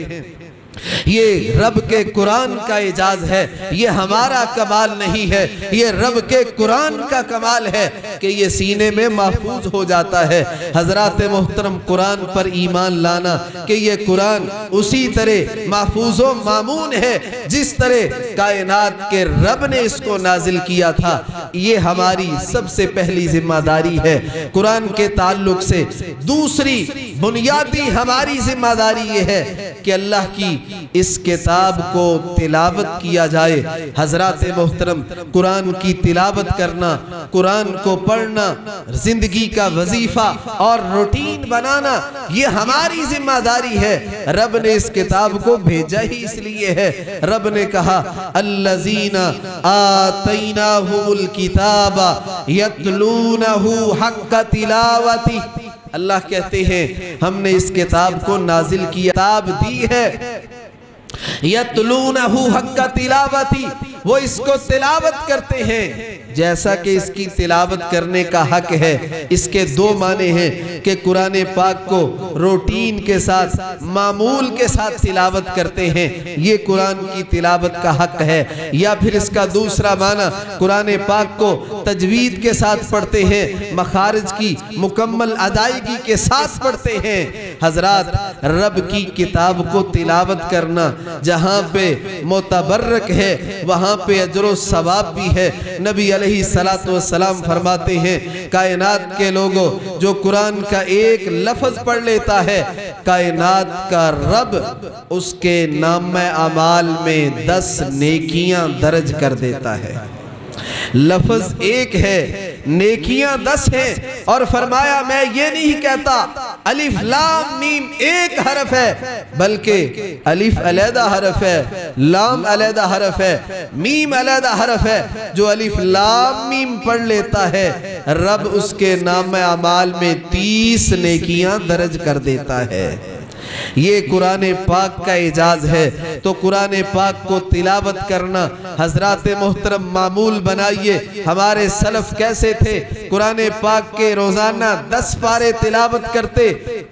یہ رب کے قرآن کا اعجاز ہے، یہ ہمارا کمال نہیں ہے، یہ رب کے قرآن کا کمال ہے کہ یہ سینے میں محفوظ ہو جاتا ہے۔ حضرات محترم، قرآن پر ایمان لانا کہ یہ قرآن اسی طرح محفوظ و مامون ہے جس طرح کائنات کے رب نے اس کو نازل کیا تھا، یہ ہماری سب سے پہلی ذمہ داری ہے۔ قرآن کے تعلق سے دوسری بنیادی ہماری ذمہ داری یہ ہے کہ اللہ کی اس کتاب کو تلاوت کیا جائے۔ حضرات محترم، قرآن کی تلاوت کرنا، قرآن کو پڑھنا، زندگی کا وظیفہ اور روٹین بنانا، یہ ہماری ذمہ داری ہے۔ رب نے اس کتاب کو بھیجا ہی اس لیے ہے۔ رب نے کہا الذین آتیناہم الکتاب یتلونہ حق تلاوتی۔ اللہ کہتے ہیں ہم نے اس کتاب کو نازل کیا، کتاب دی ہے، یتلونہ حق تلاوتی، وہ اس کو تلاوت کرتے ہیں جیسا کہ اس کی تلاوت کرنے کا حق ہے۔ اس کے دو معنی ہیں کہ قرآن پاک کو روٹین کے ساتھ، معمول کے ساتھ تلاوت کرتے ہیں، یہ قرآن کی تلاوت کا حق ہے، یا پھر اس کا دوسرا معنی قرآن پاک کو تجوید کے ساتھ پڑھتے ہیں، مخارج کی مکمل ادائیگی کے ساتھ پڑھتے ہیں۔ حضرات، رب کی کتاب کو تلاوت کرنا جہاں پہ متبرک ہے وہاں پہ اجر و ثواب بھی ہے۔ نبی علیہ السلام فرماتے ہیں کائنات کے لوگوں، جو قرآن کا ایک لفظ پڑھ لیتا ہے، کائنات کا رب اس کے نام اعمال میں 10 نیکیاں درج کر دیتا ہے۔ لفظ ایک ہے، نیکیاں 10 ہیں، اور فرمایا میں یہ نہیں کہتا الف لام میم ایک حرف ہے، بلکہ الف علیحدہ حرف ہے، لام علیحدہ حرف ہے، میم علیحدہ حرف ہے۔ جو الف لام میم پڑھ لیتا ہے، رب اس کے نام اعمال میں 30 نیکیاں درج کر دیتا ہے۔ یہ قرآن پاک کا اعجاز ہے۔ تو قرآن پاک کو تلاوت کرنا حضرات محترم معمول بنائیے۔ ہمارے سلف کیسے تھے؟ قرآن پاک کے روزانہ 10 پارے تلاوت کرتے،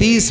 30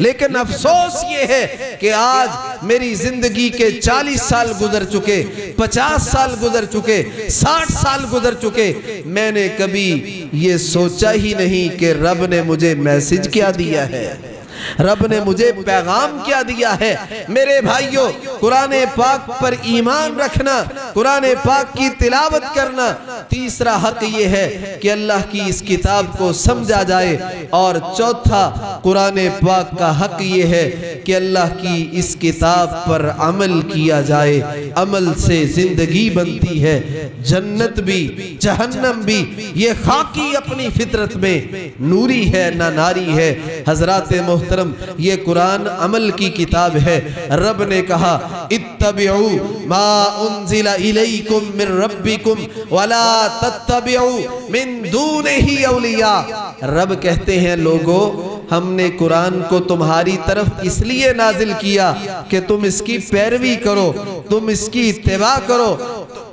لیکن افسوس یہ ہے کہ آج میری زندگی کے 40 سال گزر چکے، 50 سال گزر چکے، 60 سال گزر چکے، میں نے کبھی یہ سوچا ہی نہیں کہ رب نے مجھے میسج کیا دیا ہے، رب نے مجھے پیغام کیا دیا ہے۔ میرے بھائیوں، قرآن پاک پر ایمان رکھنا، قرآن پاک کی تلاوت کرنا، تیسرا حق یہ ہے کہ اللہ کی اس کتاب کو سمجھا جائے، اور چوتھا قرآن پاک کا حق یہ ہے کہ اللہ کی اس کتاب پر عمل کیا جائے۔ عمل سے زندگی بنتی ہے، جنت بھی جہنم بھی۔ یہ خاکی اپنی فطرت میں نوری ہے نہ ناری ہے۔ حضرات محترم، یہ قرآن عمل کی کتاب ہے۔ رب نے کہا اتبعوا ما انزل الیکم من ربکم ولا تتبعوا من دونہ اولیاء۔ رب کہتے ہیں لوگو، ہم نے قرآن کو تمہاری طرف اس لیے نازل کیا کہ تم اس کی پیروی کرو، تم اس کی اتباع کرو،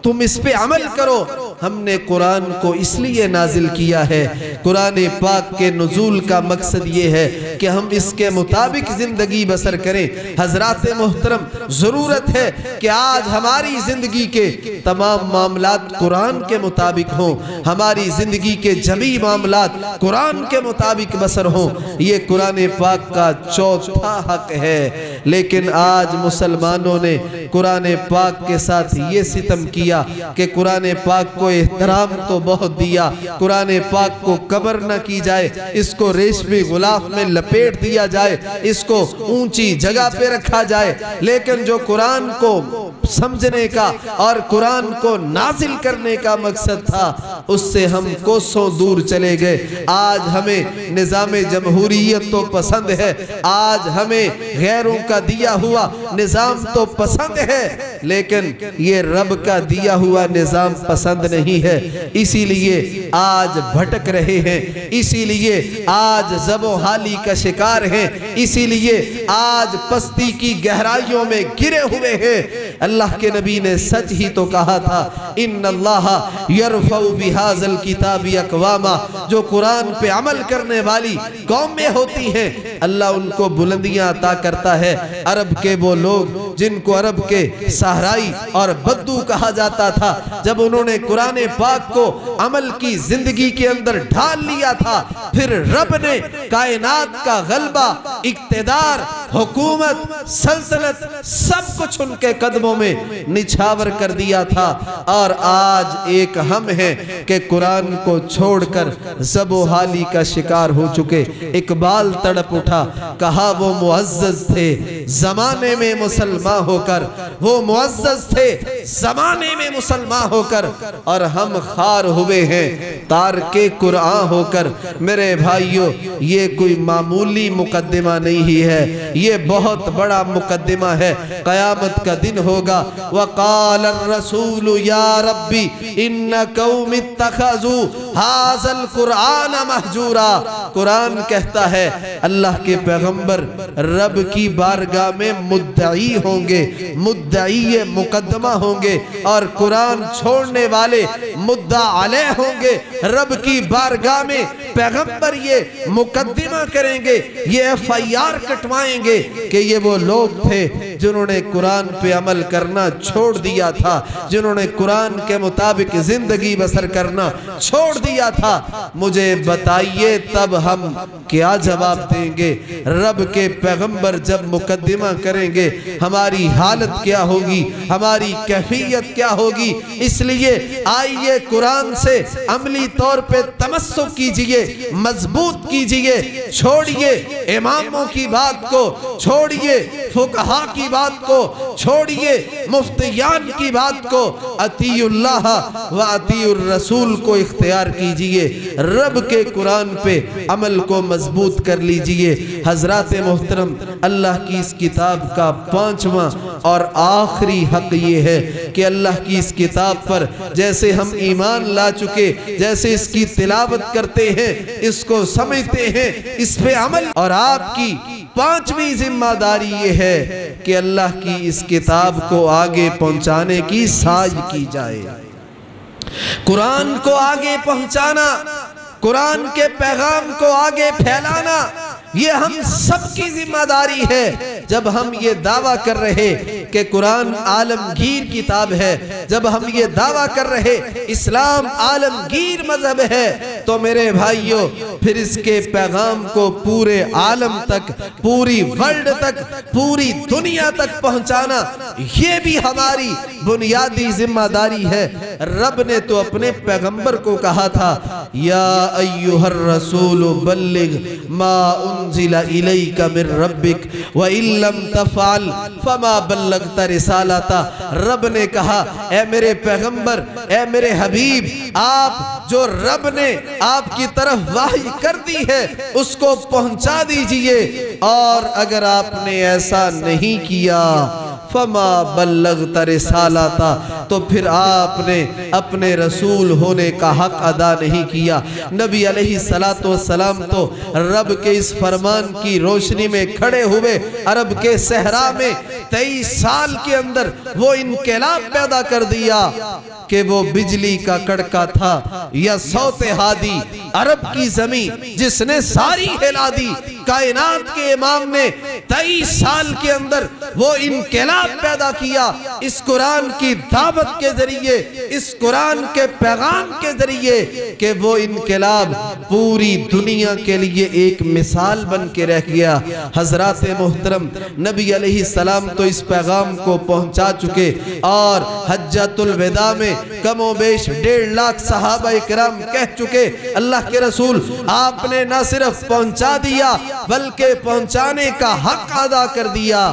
تم اس پہ عمل کرو۔ ہم نے قرآن کو اس لیے نازل کیا ہے۔ قرآن پاک کے نزول کا مقصد یہ ہے کہ ہم اس کے مطابق زندگی بسر کریں۔ حضرات محترم، ضرورت ہے کہ آج ہماری زندگی کے تمام معاملات قرآن کے مطابق ہوں، ہماری زندگی کے جمی معاملات قرآن کے مطابق بسر ہوں۔ یہ قرآن پاک کا چوتھا حق ہے۔ لیکن آج مسلمانوں نے قرآن پاک کے ساتھ یہ ستم کیا کہ قرآن پاک کو احترام تو بہت دیا، قرآن پاک کو قبر نہ کی جائے، اس کو ریشمی غلاف میں لپیٹ دیا جائے، اس کو اونچی جگہ پہ رکھا جائے، لیکن جو قرآن کو سمجھنے کا اور قرآن کو نازل کرنے کا مقصد تھا، اس سے ہم کوسوں دور چلے گئے۔ آج ہمیں نظام جمہوریت تو پسند ہے، آج ہمیں غیروں کا دیا ہوا نظام تو پسند ہے، لیکن یہ رب کا دیا ہوا نظام پسند نہیں ہے۔ اسی لیے آج بھٹک رہے ہیں، اسی لیے آج ذب و حالی کا شکار ہیں، اسی لیے آج پستی کی گہرائیوں میں گرے ہوئے ہیں۔ اللہ کے نبی نے سچ ہی تو کہا تھا، ان اللہ یرفع بہذا الکتاب اقواما، جو قرآن پہ عمل کرنے والی قومیں ہوتی ہیں اللہ ان کو بلندیاں عطا کرتا ہے۔ عرب کے وہ لوگ جن کو عرب کے صحرائی اور بدو کہا جاتا تھا، جب انہوں نے قرآن پاک کو عمل کی زندگی کے اندر ڈھال لیا تھا، پھر رب نے کائنات کا غلبہ، اقتدار، حکومت، سلطنت سب کچھ ان کے قدموں میں نچھاور کر دیا تھا۔ اور آج ایک ہم ہیں کہ قرآن کو چھوڑ کر ذب و حالی کا شکار ہو چکے۔ اقبال تڑپ اٹھا، کہا وہ معزز تھے زمانے میں مسلمان ہو کر، وہ معزز تھے زمانے میں مسلمان ہو کر، اور ہم خار ہوئے ہیں تارک قرآن ہو کر۔ میرے بھائیو، یہ کوئی معمولی مقدمہ نہیں ہے، یہ بہت بڑا مقدمہ ہے۔ قیامت کا دن ہوگا، وَقَالَ الرَّسُولُ يَا رَبِّ إِنَّ قَوْمِ اتَّخَذُوا هَذَا الْقُرْآنَ مَحْجُورًا۔ قرآن کہتا ہے اللہ کے پیغمبر رب کی بارگاہ میں مدعی ہوں گے، مدعی مقدمہ ہوں گے، اور قرآن چھوڑنے والے مدعا علیہ ہوں گے۔ رب کی بارگاہ میں پیغمبر یہ مقدمہ کریں گے، یہ FIR کٹوائیں گے کہ یہ وہ لوگ تھے جنہوں نے قرآن پہ عمل کرنا چھوڑ دیا تھا، جنہوں نے قرآن کے مطابق زندگی بسر کرنا چھوڑ دیا تھا۔ مجھے بتائیے تب ہم کیا جواب دیں گے؟ رب کے پیغمبر جب مقدمہ کریں گے ہماری حالت کیا ہوگی، ہماری کیفیت کیا ہوگی؟ اس لیے آئیے قرآن سے عملی طور پہ تمسک کیجئے، مضبوط کیجئے، چھوڑیے اماموں کی بات کو، چھوڑیے فقہا کی بات کو، چھوڑیے مفتیان کی بات کو، اطیعوا اللہ و اطیعوا الرسول کو اختیار کیجئے، رب کے قرآن پہ عمل کو مضبوط کر لیجئے۔ حضرات محترم، اللہ کی اس کتاب کا پانچواں اور آخری حق یہ ہے کہ اللہ کی اس کتاب پر جیسے ہم ایمان لا چکے، جیسے اس کی تلاوت کرتے ہیں، اس کو سمجھتے ہیں، اس پہ عمل، اور آپ کی پانچویں ذمہ داری یہ ہے کہ اللہ کی اس کتاب کو آگے پہنچانے کی سعی کی جائے۔ قرآن کو آگے پہنچانا، قرآن کے پیغام کو آگے پھیلانا، یہ ہم سب کی ذمہ داری ہے جب ہم یہ دعویٰ کر رہے کہ قرآن عالمگیر کتاب ہے، جب ہم یہ دعویٰ کر رہے اسلام عالمگیر مذہب ہے، تو میرے بھائیوں پھر اس کے پیغام کو پورے عالم تک، پوری ورلڈ تک، پوری دنیا تک پہنچانا یہ بھی ہماری بنیادی ذمہ داری ہے۔ رب نے تو اپنے پیغمبر کو کہا تھا یا ایھا الرسول بلغ ما انزل الیک من ربک وان لم تفعل فما بلغت رسالتہ۔ رب نے کہا اے میرے پیغمبر، اے میرے حبیب، آپ جو رب نے آپ کی طرف وحی کر دی ہے اس کو پہنچا دیجئے، اور اگر آپ نے ایسا نہیں کیا فما بلغت رسالتہ، تو پھر آپ نے اپنے رسول ہونے کا حق ادا نہیں کیا۔ نبی علیہ السلام تو رب کے اس فرمان کی روشنی میں کھڑے ہوئے عرب کے صحرا میں 23 سال کے اندر وہ انقلاب پیدا کر دیا کہ وہ بجلی کا کڑکا تھا یا صوت ہادی، عرب کی زمین جس نے ساری ہلا دی۔ کائنات کے امام نے 23 سال کے اندر وہ انقلاب پیدا کیا اس قرآن کی دعوت کے ذریعے، اس قرآن کے پیغام کے ذریعے، کہ وہ انقلاب پوری دنیا کے لیے ایک مثال بن کے رہ گیا۔ حضرات محترم، نبی علیہ السلام تو اس پیغام کو پہنچا چکے، اور حجۃ الوداع میں کم و بیش 1.5 لاکھ صحابہ اکرام کہہ چکے اللہ کے رسول آپ نے نہ صرف پہنچا دیا بلکہ پہنچانے کا حق ادا کر دیا۔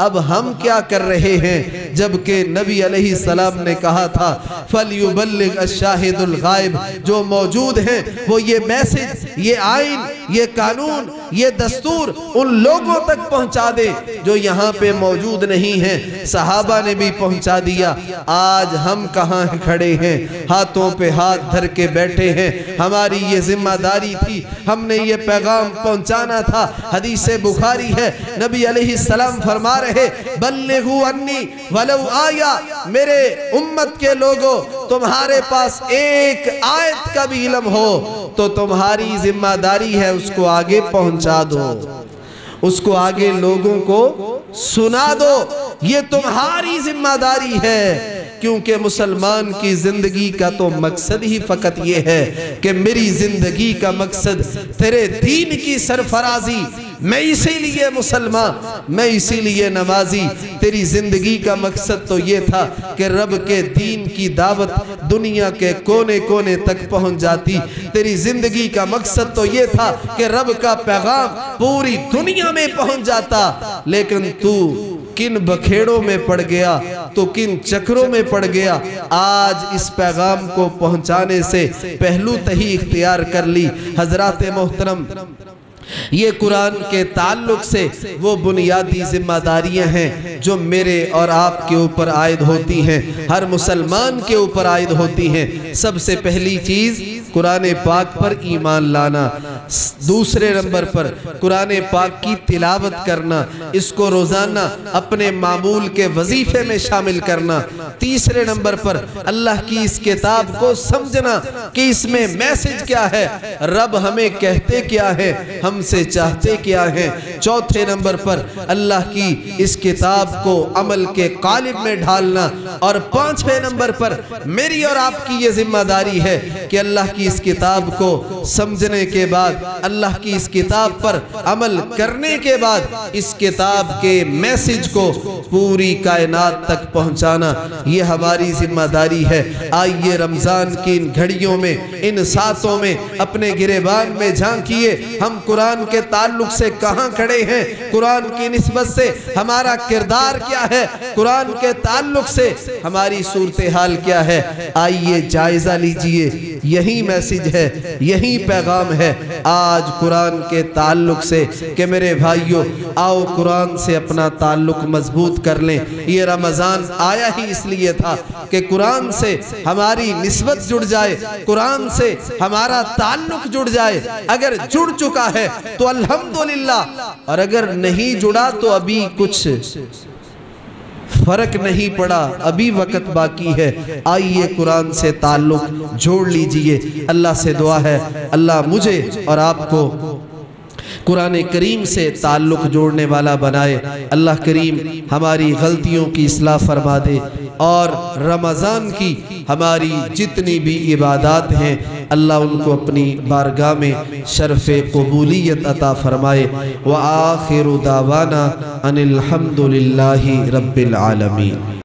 اب ہم کیا کر رہے ہیں؟ جبکہ نبی علیہ السلام نے کہا تھا فَلْيُبَلِّغْ الشَّاهِدُ الْغَائِبُ، جو موجود ہیں وہ یہ میسج، یہ آئین، یہ قانون، یہ دستور ان لوگوں تک پہنچا دے جو یہاں پہ موجود نہیں ہیں۔ صحابہ نے بھی پہنچا دیا۔ آج ہم کہاں کھڑے ہیں؟ ہاتھوں پہ ہاتھ دھر کے بیٹھے ہیں۔ ہماری یہ ذمہ داری تھی، ہم نے یہ پیغام پہنچانا تھا۔ حدیث بخاری ہے، نبی علیہ السلام فرما رہے بلغوا انی ولو آیا، میرے امت کے لوگوں تمہارے پاس ایک آیت کا بھی علم ہو تو تمہاری ذمہ داری ہے اس کو آگے پہنچا دو، اس کو آگے لوگوں کو سنا دو، یہ تمہاری ذمہ داری ہے۔ کیونکہ مسلمان کی زندگی کا تو مقصد ہی فقط یہ ہے کہ میری زندگی کا مقصد تیرے دین کی سرفرازی، میں اسی لیے مسلمان، میں اسی لیے نمازی۔ تیری زندگی کا مقصد تو یہ تھا کہ رب کے دین کی دعوت دنیا کے کونے کونے تک پہنچ جاتی۔ تیری زندگی کا مقصد تو یہ تھا کہ رب کا پیغام پوری دنیا میں پہنچ جاتا، لیکن تو کن بکھیڑوں میں پڑ گیا، تو کن چکروں میں پڑ گیا۔ آج اس پیغام کو پہنچانے سے پہلو تہی اختیار کر لی۔ حضرات محترم، یہ قرآن کے تعلق سے وہ بنیادی ذمہ داریاں ہیں جو میرے اور آپ کے اوپر عائد ہوتی ہیں، ہر مسلمان کے اوپر عائد ہوتی ہیں۔ سب سے پہلی چیز قرآن پاک پر ایمان لانا، دوسرے نمبر پر قرآن پاک کی تلاوت کرنا، اس کو روزانہ اپنے معمول کے وظیفے میں شامل کرنا، تیسرے نمبر پر اللہ کی اس کتاب کو سمجھنا کہ اس میں میسج کیا ہے، رب ہمیں کہتے کیا ہے، ہم سے چاہتے کیا ہیں، چوتھے نمبر پر اللہ کی اس کتاب کو عمل کے قالب میں ڈھالنا، اور پانچویں نمبر پر میری اور آپ کی یہ ذمہ داری ہے کہ اللہ کی اس کتاب کو سمجھنے کے بعد، اللہ کی اس کتاب پر عمل کرنے کے بعد، اس کتاب کے میسج کو پوری کائنات تک پہنچانا، یہ ہماری ذمہ داری ہے۔ آئیے رمضان کی ان گھڑیوں میں، ان ساتوں میں اپنے گریبان میں جھانکیے، ہم قرآن کے تعلق سے کہاں کھڑے ہیں، قرآن کی نسبت سے ہمارا کردار کیا ہے، قرآن کے تعلق سے ہماری صورتحال کیا ہے۔ آئیے جائزہ لیجئے، یہی میسج ہے، یہی پیغام ہے آج قرآن کے تعلق سے کہ میرے بھائیو آؤ قرآن سے اپنا تعلق مضبوط کر لیں۔ یہ رمضان آیا ہی اس لیے تھا کہ قرآن سے ہماری نسبت جڑ جائے، قرآن سے ہمارا تعلق جڑ جائے۔ اگر جڑ چکا ہے تو الحمدللہ، اور اگر نہیں جڑا تو ابھی کچھ فرق نہیں پڑا، ابھی وقت باقی ہے۔ آئیے قرآن سے تعلق جوڑ لیجئے۔ اللہ سے دعا ہے اللہ مجھے اور آپ کو قرآن کریم سے تعلق جوڑنے والا بنائے۔ اللہ کریم ہماری غلطیوں کی اصلاح فرما دے، اور رمضان کی ہماری جتنی بھی عبادات ہیں اللہ ان کو اپنی بارگاہ میں شرف قبولیت عطا فرمائے۔ وآخر دعوانا ان الحمد للہ رب العالمین۔